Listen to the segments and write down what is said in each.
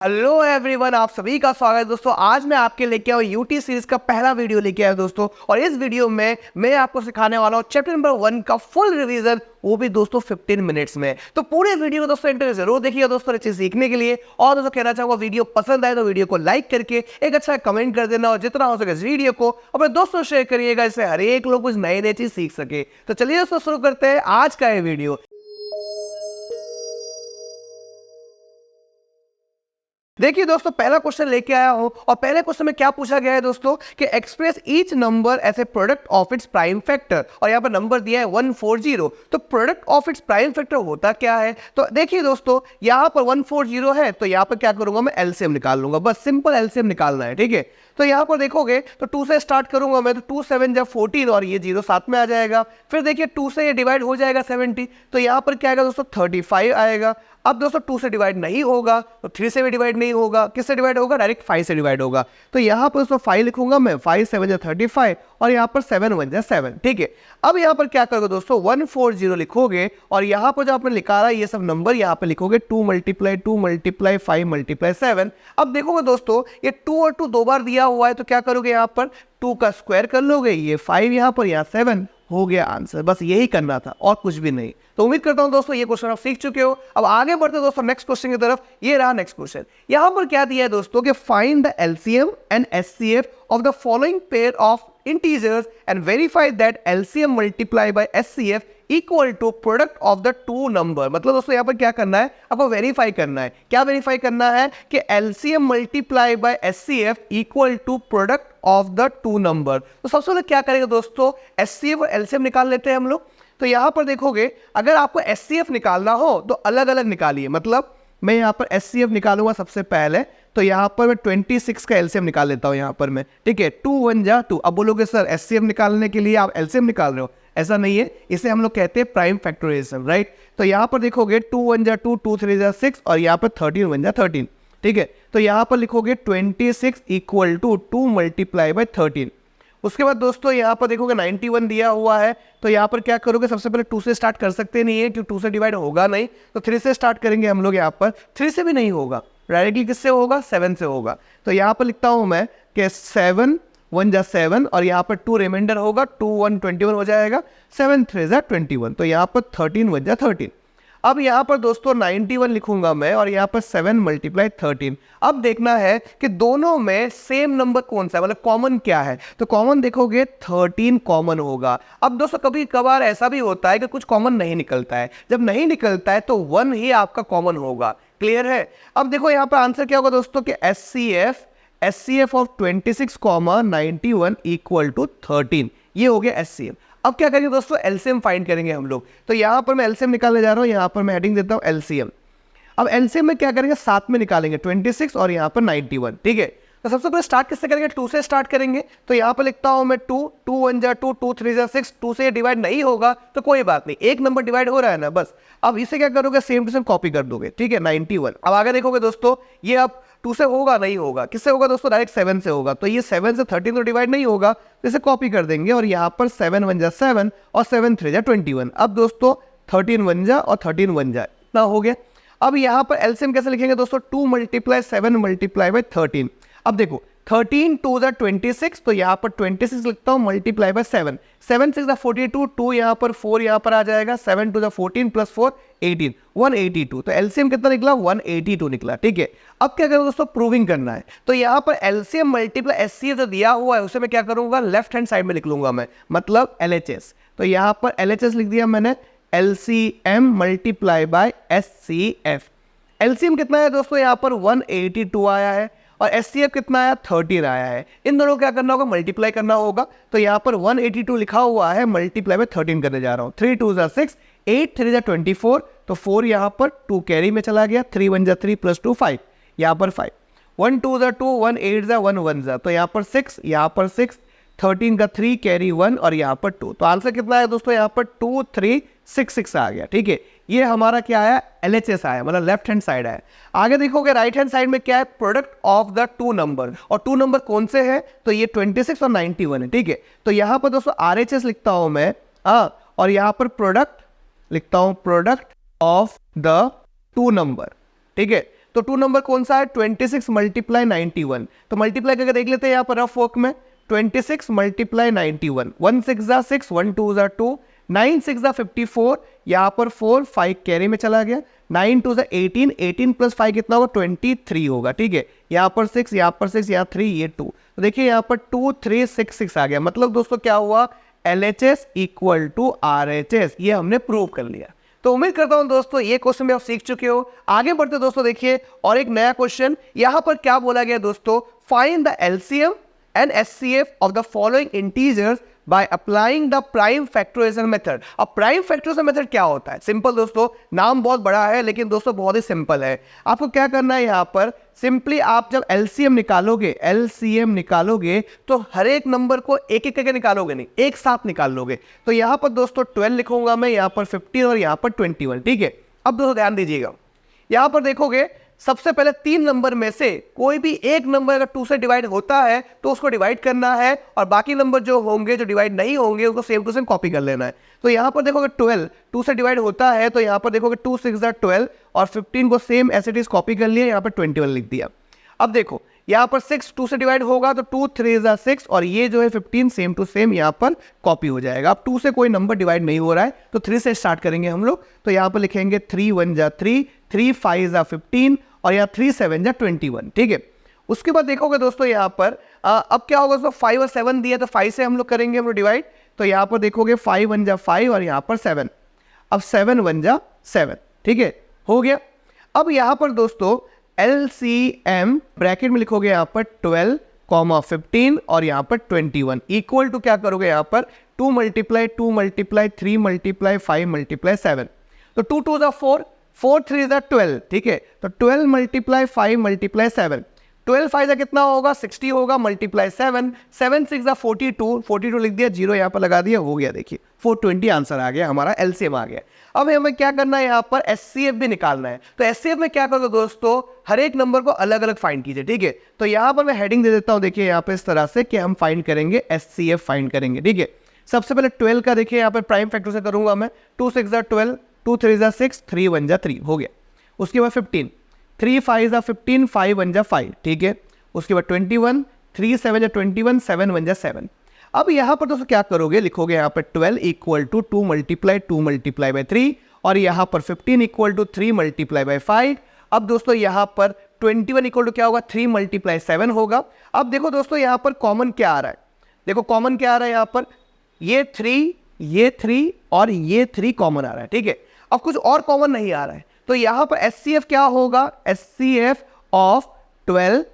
Hello everyone, आप सभी का स्वागत है दोस्तों। आज मैं आपके लेके आया यूटी सीरीज का पहला वीडियो लेके आया दोस्तों। और इस वीडियो में मैं आपको सिखाने वाला हूँ चैप्टर नंबर 1 का फुल रिवीजन, वो भी दोस्तों 15 मिनट्स में। तो पूरे वीडियो को दोस्तों इंटरव्यू जरूर देखिएगा दोस्तों, अच्छे सीखने के लिए। और दोस्तों कहना चाहूंगा, वीडियो पसंद आए तो वीडियो को लाइक करके एक अच्छा कमेंट कर देना, और जितना हो सके इस वीडियो को अपने दोस्तों शेयर करिएगा, इससे हर एक लोग कुछ नई नई चीज सीख सके। तो चलिए दोस्तों शुरू करते हैं आज का ये वीडियो। देखिए दोस्तों, पहला क्वेश्चन लेके आया हूं, और पहले क्वेश्चन में क्या पूछा गया है दोस्तों कि express each number as a product of its prime factor. और यहां पर नंबर दिया है 140। तो product of its prime factor होता क्या है? तो देखिए दोस्तों, यहां पर 140 है, तो यहां पर क्या करूंगा, मैं एलसीएम निकाल लूंगा। बस सिंपल एलसीएम निकालना है, ठीक है। तो यहां पर देखोगे तो 2 से स्टार्ट करूंगा मैं, तो 2 7 जब 14, और ये 0 साथ में आ जाएगा। फिर देखिए 2 से ये डिवाइड हो जाएगा 70, तो यहां पर क्या आएगा दोस्तों, 35 आएगा। अब दोस्तों 2 से डिवाइड नहीं होगा तो 3 से भी डिवाइड नहीं होगा, किससे डिवाइड होगा, डायरेक्ट 5 से डिवाइड होगा। तो यहां पर दोस्तों 5 लिखूंगा मैं, 5 7 जा 35, और यहां पर 7 1 जा 7, ठीक है। अब यहां पर क्या करोगे दोस्तों, 140 लिखोगे, और यहां पर जो आपने लिखा है ये सब नंबर यहां पर लिखोगे 2 मल्टीप्लाई 2 मल्टीप्लाई 5 मल्टीप्लाई 7। अब देखोगे दोस्तों, ये 2 और 2 दो बार दिया हुआ है, तो क्या करोगे, यहां पर 2 का स्क्वायर कर लोगे, ये 5 यहां पर, यहां 7 हो गया आंसर। बस यही करना था और कुछ भी नहीं। तो उम्मीद करता हूं दोस्तों ये क्वेश्चन आप सीख चुके हो। अब आगे बढ़ते हैं दोस्तों नेक्स्ट क्वेश्चन की तरफ। ये रहा नेक्स्ट क्वेश्चन। यहां पर क्या दिया है दोस्तों कि find the LCM and HCF of the following pair of integers and verify that LCM multiply by SCF equal to product of the two number। मतलब दोस्तों यहाँ पर क्या करना है, आपको वेरीफाई करना है। क्या वेरीफाई करना है कि LCM multiply by SCF equal to product of the two number। तो सबसे पहले क्या करेंगे दोस्तों, SCF और LCM निकाल लेते हैं हम लोग। तो यहाँ पर देखोगे, अगर आपको SCF निकालना हो तो अलग अलग निकालिए। मतलब मैं यहाँ पर SCF निकालूंगा सबसे पहले, तो यहाँ पर मैं 26 का एलसीएम निकाल लेता हूँ यहाँ पर मैं, ठीक है। 2 1 जा 2। अब बोलोगे सर एचसीएफ निकालने के लिए आप एलसीएम निकाल रहे हो, ऐसा नहीं है। इसे हम लोग कहते हैं प्राइम फैक्टराइजेशन, राइट। तो यहाँ पर देखोगे 2 1 जा 2, 2 3 जा 6, और यहाँ पर 13 1 जा 13, ठीक है। तो यहाँ पर लिखोगे 26 इक्वल टू 2 मल्टीप्लाई बाई 13। उसके बाद दोस्तों यहाँ पर देखोगे 91 दिया हुआ है, तो यहाँ पर क्या करोगे, सबसे पहले 2 से स्टार्ट कर सकते नहीं है क्योंकि 2 से डिवाइड होगा नहीं, तो 3 से स्टार्ट करेंगे हम लोग। यहाँ पर 3 से भी नहीं होगा, डायरेक्टली किससे होगा, 7 से होगा। तो यहाँ पर लिखता हूँ मैं कि 7 1 जा 7, और यहाँ पर 2 रिमाइंडर होगा, 2 1 21 हो जाएगा, 7 3 जा 21। तो यहाँ पर 13 1 जा 13। अब यहाँ पर दोस्तों 91 लिखूंगा मैं, और यहाँ पर 7 मल्टीप्लाई 13। अब देखना है कि दोनों में सेम नंबर कौन सा है, मतलब कॉमन क्या है। तो कॉमन देखोगे 13 कॉमन होगा। अब दोस्तों कभी कभार ऐसा भी होता है कि कुछ कॉमन नहीं निकलता है। जब नहीं निकलता है तो 1 ही आपका कॉमन होगा। क्लियर है? अब देखो यहाँ पर आंसर क्या होगा दोस्तों कि SCF ऑफ 26 91 इक्वल टू 13, ये हो गया SCF। अब क्या करेंगे दोस्तों, एलसीएम फाइंड करेंगे हम लोग। तो यहां पर मैं एलसीएम निकालने जा रहा हूं, यहां पर मैं हेडिंग देता हूं एलसीएम। अब एलसीएम में क्या करेंगे, साथ में निकालेंगे 26 और यहां पर 91, ठीक है। तो सबसे पहले स्टार्ट किससे करेंगे, 2 से स्टार्ट करेंगे। तो यहां पर लिखता हूं मैं 2 2 1 जा 2, 2 3 जा 6। 2 से डिवाइड नहीं होगा तो कोई बात नहीं, एक नंबर डिवाइड हो रहा है ना, बस। अब इसे क्या करोगे, सेम टू सेम कॉपी कर दोगे, ठीक है, 91। अब आगे देखोगे दोस्तों, ये अब 2 से होगा नहीं होगा, किससे होगा दोस्तों, डायरेक्ट 7 से होगा। तो ये 7 से 13 तो डिवाइड नहीं होगा, तो इसे कॉपी कर देंगे, और यहाँ पर 7 1 जा 7, और 7 3 जा 21। अब दोस्तों 13 1 जा और 13 1 जा, इतना हो गया। अब यहाँ पर एलसीएम कैसे लिखेंगे दोस्तों, 2 मल्टीप्लाई 7 मल्टीप्लाई बाई 13। अब देखो 13 2 जा 26, तो यहाँ पर 26 लिखता हूँ मल्टीप्लाई बाय 7, 7 6 जा 42, 2 यहाँ पर 4 यहाँ पर आ जाएगा, 7 2 जा 14 प्लस 4 18, 182। तो एलसीएम कितना निकला, 182 निकला, ठीक है। अब क्या करें दोस्तों, प्रूविंग करना है। तो यहाँ पर एलसीएम मल्टीप्लाई एचसीएफ जो दिया हुआ है उसे मैं क्या करूंगा, लेफ्ट हैंड साइड में लिख लूंगा मैं, मतलब एलएचएस। तो यहाँ पर एलएचएस लिख दिया मैंने, LCM multiply by HCF. LCM कितना है दोस्तों, यहाँ पर 182 आया है, और एचसीएफ कितना आया, 13 आया है। इन दोनों क्या करना होगा, मल्टीप्लाई करना होगा। तो यहाँ पर 182 लिखा हुआ है, मल्टीप्लाई में 13 करने जा रहा हूँ। 3 2 जा 6, 8 3 जा 24, तो 4 यहाँ पर 2 कैरी में चला गया, 3 1 जा 3 प्लस 2 5, यहाँ पर 5, 1 2 जा 2, 1 8 जा 1 1 जा, तो यहाँ पर 6, यहाँ पर 6, 13 का 3 कैरी 1, और यहाँ पर 2। तो आंसर कितना है दोस्तों, यहाँ पर 2 3 6 6 आ गया, ठीक है। ये हमारा क्या आया, एलएचएस आया, मतलब लेफ्ट हैंड साइड आया। आगे देखोगे राइट हैंड साइड में क्या है, प्रोडक्ट ऑफ द 2 नंबर। और 2 नंबर कौन से हैं, तो ये 26 और 91 है, ठीक है। तो यहाँ पर दोस्तों आरएचएस लिखता हूं मैं, और यहाँ पर प्रोडक्ट लिखता हूं, प्रोडक्ट ऑफ द 2 नंबर, ठीक है। तो 2 नंबर कौन सा है, 26 मल्टीप्लाई 91। तो मल्टीप्लाई करके देख लेते हैं यहाँ पर रफ वर्क में, 26 मल्टीप्लाई 91, 1 6 जा 6, 1 2 जा 2, 9 6 जा 54, यहाँ पर 4 5 कैरी में चला गया, 9 2 जा 18, 18 प्लस 5 कितना होगा, 23 होगा। ठीक है, यहाँ पर 6, यहाँ पर 6, यहाँ 3, ये 2, तो देखिए यहाँ पर 2 3 6 6 आ गया। मतलब दोस्तों क्या हुआ, LHS इक्वल टू RHS, ये हमने प्रूव कर लिया। तो उम्मीद करता हूं दोस्तों ये क्वेश्चन भी आप सीख चुके हो। आगे बढ़ते दोस्तों देखिए और एक नया क्वेश्चन, यहां पर क्या बोला गया दोस्तों, find the LCM and SCF of the following integers by applying the prime factorization method. अब प्राइम फैक्टराइजेशन मेथड क्या होता है, सिंपल दोस्तों, नाम बहुत बड़ा है लेकिन दोस्तों बहुत ही सिंपल है। आपको क्या करना है, यहाँ पर सिंपली आप जब LCM निकालोगे तो हर एक नंबर को एक एक करके निकालोगे नहीं, एक साथ निकाल लोगे। तो यहाँ पर दोस्तों 12 लिखूंगा मैं, यहाँ पर 15 और यहाँ पर 21। ठीक है, अब दोस्तों ध्यान दीजिएगा, यहाँ पर देखोगे सबसे पहले 3 नंबर में से कोई भी एक नंबर अगर 2 से डिवाइड होता है तो उसको डिवाइड करना है, और बाकी नंबर जो होंगे जो डिवाइड नहीं होंगे उनको सेम टू सेम कॉपी कर लेना है। तो यहाँ पर देखोगे 12 2 से डिवाइड होता है, तो यहाँ पर देखोगे 2 6 12 और 15 को same as it is copy कर लिया, यहाँ पर 21 लिख दिया। अब देखो यहाँ पर 6 2 से डिवाइड होगा तो 2 3 6, और ये जो है 15 सेम टू सेम यहाँ पर कॉपी हो जाएगा। अब 2 से कोई नंबर डिवाइड नहीं हो रहा है तो 3 से स्टार्ट करेंगे हम लोग। तो यहाँ पर लिखेंगे 3 1 जा 3, 3 5 जा 15 और यहाँ 3 7 जा 21। ठीक है, उसके बाद देखोगे दोस्तों यहाँ पर अब क्या होगा दोस्तों, 5 और 7 दिया तो 5 से हम लोग करेंगे हम लोग डिवाइड। तो यहाँ पर देखोगे 5 1 जा 5 और यहाँ पर 7, अब 7 1 जा 7। ठीक है, हो गया। अब यहाँ पर दोस्तों LCM ब्रैकेट में लिखोगे यहाँ पर 12, 15 और यहाँ पर 21 इक्वल टू क्या करोगे, यहाँ पर 2 मल्टीप्लाई 2 मल्टीप्लाई 3 मल्टीप्लाई 5 मल्टीप्लाई 7। तो 2 2 जा 4, 4 3 जा 12। ठीक है, तो 12 मल्टीप्लाई 5 मल्टीप्लाई 7, 12 5 जा कितना होगा, 60 होगा, मल्टीप्लाई 7, 7 6 जा 42, 42 लिख दिया, 0 यहाँ पर लगा दिया, हो गया। देखिए 420 आंसर आ गया, हमारा LCM आ गया। अब हमें क्या करना है, यहाँ पर SCF भी निकालना है। तो SCF में क्या करोगे दोस्तों, हर एक नंबर को अलग अलग फाइंड कीजिए। ठीक है, तो यहाँ पर मैं हेडिंग दे देता हूँ, देखिए यहाँ पे इस तरह से कि हम फाइंड करेंगे SCF फाइंड करेंगे। ठीक है, सबसे पहले 12 का देखिए यहाँ पर प्राइम फैक्टर से करूंगा मैं, 2 6 जा 12, 2 3 जा 6, 3 1 जा 3, हो गया। उसके बाद 15, 3 5 जा 15, 5 1 जा 5। ठीक है, उसके बाद 21, 3 7 जा 21, 7 1 जा 7। अब यहाँ पर दोस्तों क्या करोगे, लिखोगे यहाँ पर 12 इक्वल टू 2 मल्टीप्लाई बाय 3 और यहाँ पर 15 इक्वल टू 3 मल्टीप्लाई बाय 5। अब दोस्तों यहाँ पर 21 इक्वल टू क्या होगा, 3 मल्टीप्लाई 7 होगा। अब देखो दोस्तों यहाँ पर कॉमन क्या आ रहा है, देखो कॉमन क्या आ रहा है, यहाँ पर ये 3 और ये 3 कॉमन आ रहा है। ठीक है, अब कुछ और कॉमन नहीं आ रहा है, तो यहाँ पर SCF क्या होगा, SCF ऑफ 12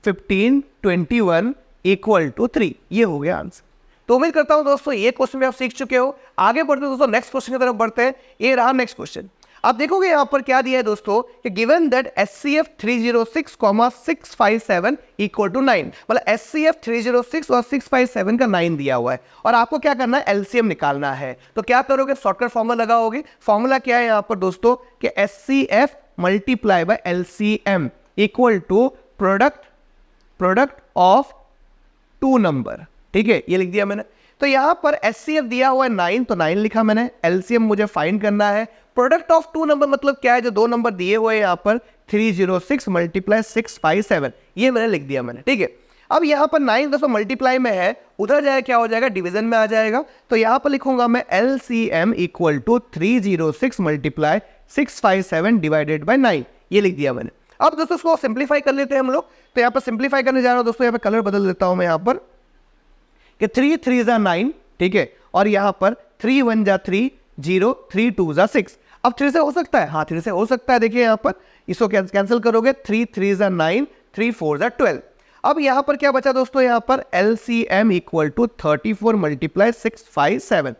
15 21 इक्वल टू 3, ये हो गया आंसर। तो उम्मीद करता हूं दोस्तों ये क्वेश्चन भी आप सीख चुके हो। आगे बढ़ते हैं दोस्तों, नेक्स्ट क्वेश्चन की तरफ बढ़ते हैं। ये रहा नेक्स्ट क्वेश्चन। आप देखोगे यहाँ पर क्या दिया है दोस्तों कि given that SCF 306, 657 equal to 9, मतलब SCF 306 और 657 का 9 दिया हुआ है और आपको क्या करना है, LCM निकालना है। तो क्या करोगे, शॉर्टकट फॉर्मूला लगाओगे। फॉर्मूला क्या है यहाँ पर दोस्तों कि SCF multiply by LCM equal to product of 2 number. ठीक है, ये लिख दिया मैंने। तो यहां पर SCF दिया हुआ है 9, तो 9 लिखा मैंने। LCM मुझे फाइंड करना है। प्रोडक्ट ऑफ 2 नंबर मतलब क्या है, जो 2 नंबर दिए हुए हैं यहाँ पर 306 मल्टीप्लाई 657, ये मैंने लिख दिया मैंने। ठीक है, अब यहाँ पर 9 दोस्तों मल्टीप्लाई में है, उधर जाए क्या हो जाएगा, डिवीजन में आ जाएगा। तो यहाँ पर लिखूंगा मैं LCM equal to 306 multiply 657 divided by 9, ये लिख दिया मैंने। अब दोस्तों इसको सिंप्लीफाई कर लेते हैं हम लोग। तो यहाँ पर सिंप्लीफाई करने जा रहा हूँ दोस्तों, यहाँ पर कलर बदल देता हूँ मैं यहाँ पर कि 3 3 जा 9। ठीक है, और यहाँ पर 3 1 जा 3, 0 3 2 जा 6। अब 3 से हो सकता है, हाँ 3 से हो सकता है। देखिए यहाँ पर इसको कैंसिल करोगे, 3 3 जा 9, 3 4 जा 12। अब यहाँ पर क्या बचा दोस्तों, यहाँ पर LCM इक्वल टू 34 मल्टीप्लाई 657।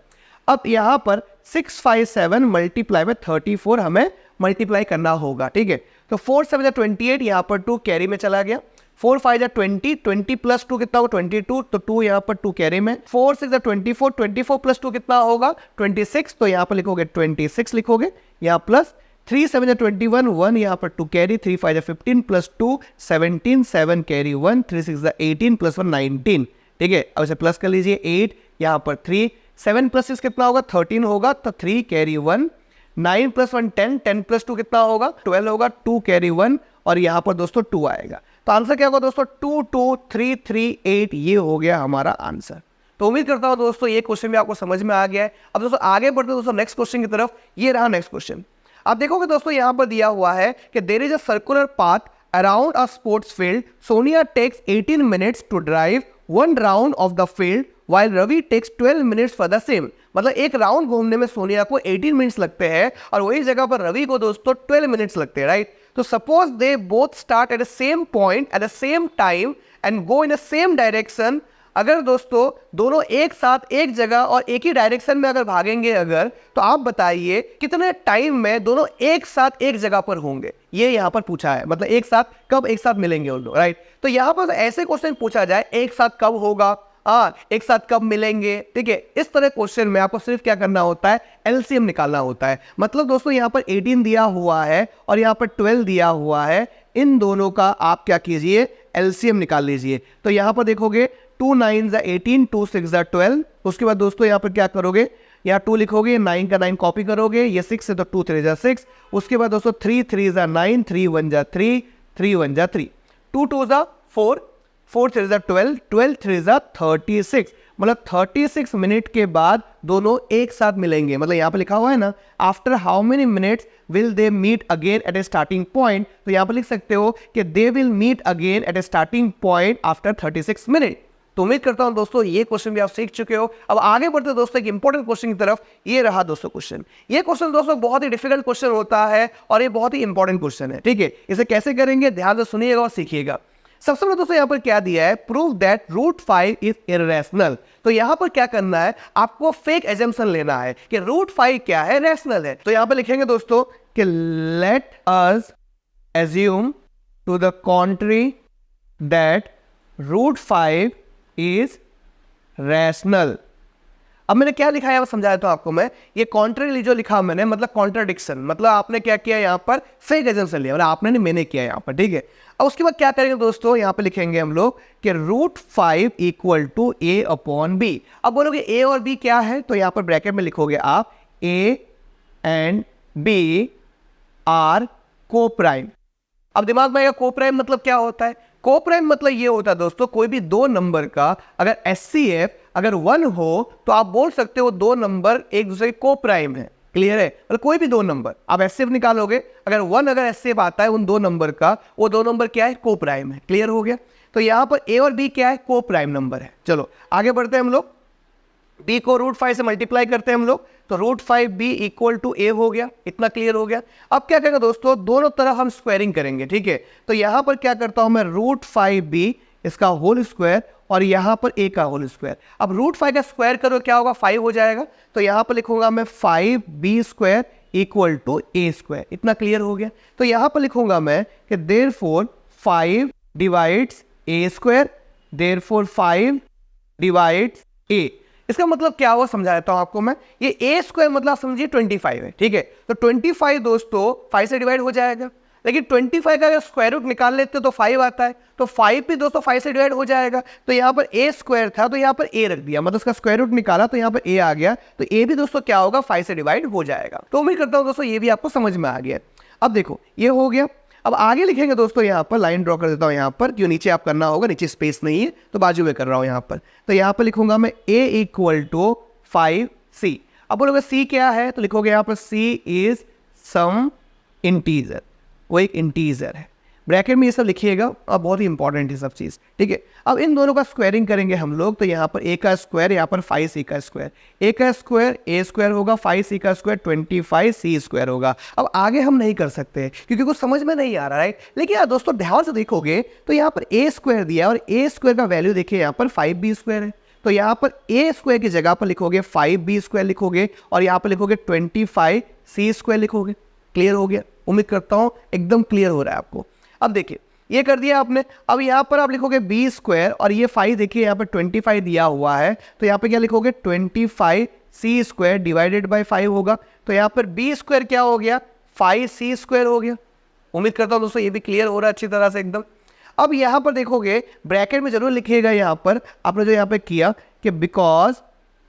अब यहाँ पर 657 मल्टीप्लाई में 34 हमें मल्टीप्लाई करना होगा। ठीक है, तो 4 7 जा 28, यहाँ पर 2 कैरी में चला गया। 4 5 जा 20, 20 प्लस 2 कितना होगा 22, तो 2 यहाँ पर 2 कैरी में। 4 6 जा 24, 24 प्लस 2 कितना होगा 26, तो यहाँ पर लिखोगे 26 लिखोगे यहाँ प्लस 3 7 जा 21, 1 यहाँ पर 2 कैरी, 3 5 जा 15 प्लस 2 17, 7 कैरी 1, 3 6 जा 18 प्लस 1 19। ठीक है, अब इसे प्लस कर लीजिए 8, यहाँ पर 3, 7 प्लस 6 कितना होगा 13 होगा, तो 3 कैरी 1, 9 प्लस 1 10, 10 प्लस 2 कितना होगा 12 होगा, 2 कैरी 1 और यहाँ पर दोस्तों 2 आएगा। तो आंसर क्या होगा दोस्तों 22338, ये हो गया हमारा आंसर। तो उम्मीद करता हूँ दोस्तों ये क्वेश्चन भी आपको समझ में आ गया है। अब दोस्तों आगे बढ़ते दोस्तों नेक्स्ट क्वेश्चन की तरफ। ये रहा नेक्स्ट क्वेश्चन। आप देखोगे दोस्तों यहाँ पर दिया हुआ है कि there is a circular path around a sports field, Sonia takes 18 minutes to drive 1 round of the field while Ravi takes 12 minutes for the same. मतलब एक राउंड घूमने में सोनिया को 18 मिनट्स लगते हैं और वही जगह पर रवि को दोस्तों 12 मिनट्स लगते हैं, राइट। तो suppose they both start at the same point at the same time and go in the same direction. अगर दोस्तों दोनों एक साथ एक जगह और एक ही डायरेक्शन में अगर भागेंगे अगर, तो आप बताइए कितने टाइम में दोनों एक साथ एक जगह पर होंगे, ये यहाँ पर पूछा है। मतलब एक साथ कब एक साथ मिलेंगे उन लोग, राइट। तो यहाँ पर ऐसे क्वेश्चन पूछा जाए एक साथ कब होगा, एक साथ कब मिलेंगे, ठीक है। इस तरह क्वेश्चन में आपको सिर्फ क्या करना होता है, एलसीएम निकालना होता है। मतलब दोस्तों यहाँ पर 18 दिया हुआ है और यहाँ पर 12 दिया हुआ है, इन दोनों का आप क्या कीजिए, एलसीएम निकाल लीजिए। तो यहाँ पर देखोगे 2 9 18, 2 6 12। उसके बाद दोस्तों यहाँ पर क्या करोगे, यहाँ 2 लिखोगे, 9 का 9 कॉपी करोगे, ये 6 है तो 2 3 6। उसके बाद दोस्तों 3 3 9, 3 1 3, 3 1 3, 2 2 4, 4 3 12, 12 3 36। मतलब 36 मिनट के बाद दोनों एक साथ मिलेंगे। मतलब यहाँ पर लिखा हुआ है ना, after how many minutes will they meet again at a starting point. तो यहाँ पर लिख सकते हो कि they will meet again at a starting point after 36 minute. तो उम्मीद करता हूं दोस्तों ये क्वेश्चन भी आप सीख चुके हो। अब आगे बढ़ते दोस्तों एक इंपॉर्टेंट क्वेश्चन की तरफ। ये रहा दोस्तों क्वेश्चन। ये क्वेश्चन दोस्तों बहुत ही डिफिकल्ट क्वेश्चन होता है और ये बहुत ही इंपॉर्टेंट क्वेश्चन है, ठीक है। इसे कैसे करेंगे, ध्यान से सुनिएगा और सीखिएगा। सबसे पहले दोस्तों यहाँ पर क्या दिया है, prove that root 5 is irrational. तो यहाँ पर क्या करना है, आपको फेक एजम्पशन लेना है कि रूट 5 क्या है, रैशनल है। तो यहाँ पर लिखेंगे दोस्तों कि let us assume to the contrary that root 5 is rational. अब मैंने क्या लिखा है वो समझाया तो आपको मैं। ये कॉन्ट्ररी जो लिखा मैंने मतलब कॉन्ट्राडिक्शन, मतलब आपने क्या किया यहाँ पर, फेक एजम्पशन लिया, मतलब आपने नहीं मैंने किया यहाँ पर, ठीक है। अब उसके बाद क्या करेंगे दोस्तों, यहाँ पे लिखेंगे हम लोग कि root 5 equal to A upon B. अब बोलोगे ए और बी क्या है, तो यहाँ पर ब्रैकेट में लिखोगे आप ए एंड बी आर को प्राइम। अब दिमाग में आएगा को प्राइम मतलब क्या होता है। को प्राइम मतलब ये होता है दोस्तों, कोई भी दो नंबर का अगर HCF अगर 1 हो तो आप बोल सकते हो दो नंबर एक दूसरे के को प्राइम है। क्लियर है, मतलब कोई भी दो नंबर आप HCF निकालोगे, अगर 1 अगर HCF आता है उन दो नंबर का, वो दो नंबर क्या है, को प्राइम है। क्लियर हो गया। तो यहां पर A और B क्या है, को प्राइम नंबर है। चलो आगे बढ़ते हैं हम लोग। B को रूट 5 से मल्टीप्लाई करते हैं हम लोग, तो root 5B equal to A हो गया। इतना क्लियर हो गया। अब क्या करेंगे दोस्तों, दोनों तरफ हम स्क्वायरिंग करेंगे, ठीक है। तो यहां पर क्या करता हूं मैं, रूट 5B इसका होल स्क्वायर और यहां पर A का होल स्क्वायर। अब रूट 5 का स्क्वायर करो क्या होगा, 5 हो जाएगा। तो यहां पर लिखूंगा मैं 5B square equal to A square. इतना क्लियर हो गया। तो यहां पर लिखूंगा मैं कि therefore 5 divides A square, therefore 5 divides A। इसका मतलब क्या हुआ समझा देता हूं आपको मैं। ये A स्क्वायर मतलब समझिए 25 है, ठीक है। तो 25 दोस्तों 5 से डिवाइड हो जाएगा, लेकिन 25 का अगर स्क्वायर रूट निकाल लेते तो 5 आता है, तो 5 भी दोस्तों 5 से डिवाइड हो जाएगा। तो यहाँ पर A स्क्वायर था तो यहाँ पर A रख दिया, मतलब उसका स्क्वायर रूट निकाला तो यहाँ पर A आ गया। तो A भी दोस्तों क्या होगा, 5 से डिवाइड हो जाएगा। तो उम्मीद करता हूँ दोस्तों ये भी आपको समझ में आ गया। अब देखो ये हो गया। अब आगे लिखेंगे दोस्तों, यहाँ पर लाइन ड्रॉ कर देता हूँ यहाँ पर, क्यों नीचे आप करना होगा, नीचे स्पेस नहीं है तो बाजू में कर रहा हूँ यहाँ पर। तो यहाँ पर लिखूंगा मैं A इक्वल टू 5C। अब बोलोगे C क्या है, तो लिखोगे यहाँ पर C इज सम इंटीजर, वो एक इंटीजर है। ब्रैकेट में ये सब लिखिएगा, अब बहुत ही इंपॉर्टेंट है सब चीज़, ठीक है। अब इन दोनों का स्क्वायरिंग करेंगे हम लोग, तो यहाँ पर A का स्क्वायर, यहाँ पर 5C का स्क्वायर। A का स्क्वायर A स्क्वायर होगा, 5C का स्क्वायर 25C स्क्वायर होगा। अब आगे हम नहीं कर सकते क्योंकि कुछ समझ में नहीं आ रहा, राइट। लेकिन यार दोस्तों ध्यान से देखोगे तो यहाँ पर A स्क्वायर दिया और A स्क्वायर का वैल्यू देखिए यहाँ पर 5B स्क्वायर है। तो यहाँ पर A स्क्वायर की जगह पर लिखोगे 5B स्क्वायर लिखोगे और यहाँ पर लिखोगे 25C स्क्वायर लिखोगे। क्लियर हो गया, उम्मीद करता हूँ एकदम क्लियर हो रहा है आपको। अब देखिए ये कर दिया आपने। अब यहाँ पर आप लिखोगे B स्क्वायर और ये 5 देखिए यहाँ पर 25 दिया हुआ है, तो यहाँ पर क्या लिखोगे 25C स्क्वायर डिवाइडेड बाय 5 होगा। तो यहाँ पर B स्क्वायर क्या हो गया, 5C स्क्वायर हो गया। उम्मीद करता हूँ दोस्तों ये भी क्लियर हो रहा है अच्छी तरह से एकदम। अब यहाँ पर देखोगे ब्रैकेट में जरूर लिखिएगा यहाँ पर आपने जो यहाँ पर किया कि because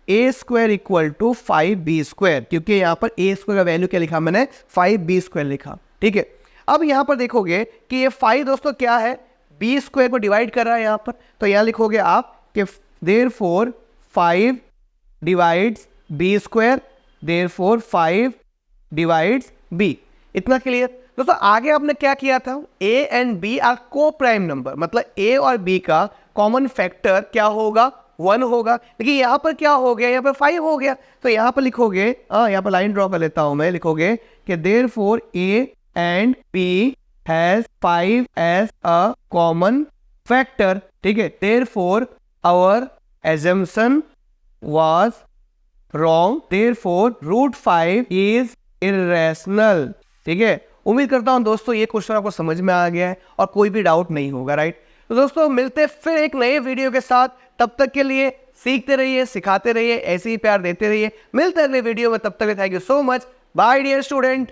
A square equal to 5B square, क्योंकि यहाँ पर A स्क्वायर का वैल्यू क्या लिखा मैंने, 5B स्क्वायर लिखा, ठीक है। अब यहाँ पर देखोगे कि ये 5 दोस्तों क्या है, बी स्क्वायर को डिवाइड कर रहा है यहाँ पर, तो यहाँ लिखोगे आप कि therefore 5 divides B square, therefore 5 divides B. इतना क्लियर दोस्तों। आगे आपने क्या किया था, ए एंड बी आर को प्राइम नंबर, मतलब ए और बी का कॉमन फैक्टर क्या होगा, 1 होगा। लेकिन यहाँ पर क्या हो गया, यहाँ पर 5 हो गया, तो यहाँ पर लिखोगे, यहाँ पर लाइन ड्रॉ कर लेता हूं मैं, लिखोगे कि therefore A and B has 5 as a common factor. ठीक है, therefore our assumption was wrong, therefore root 5 is irrational। ठीक है, उम्मीद करता हूं दोस्तों ये क्वेश्चन आपको समझ में आ गया है और कोई भी डाउट नहीं होगा, राइट। तो दोस्तों मिलते फिर एक नए वीडियो के साथ, तब तक के लिए सीखते रहिए, सिखाते रहिए, ऐसे ही प्यार देते रहिए। मिलते हैं अगले वीडियो में, तब तक thank you so much, bye dear student.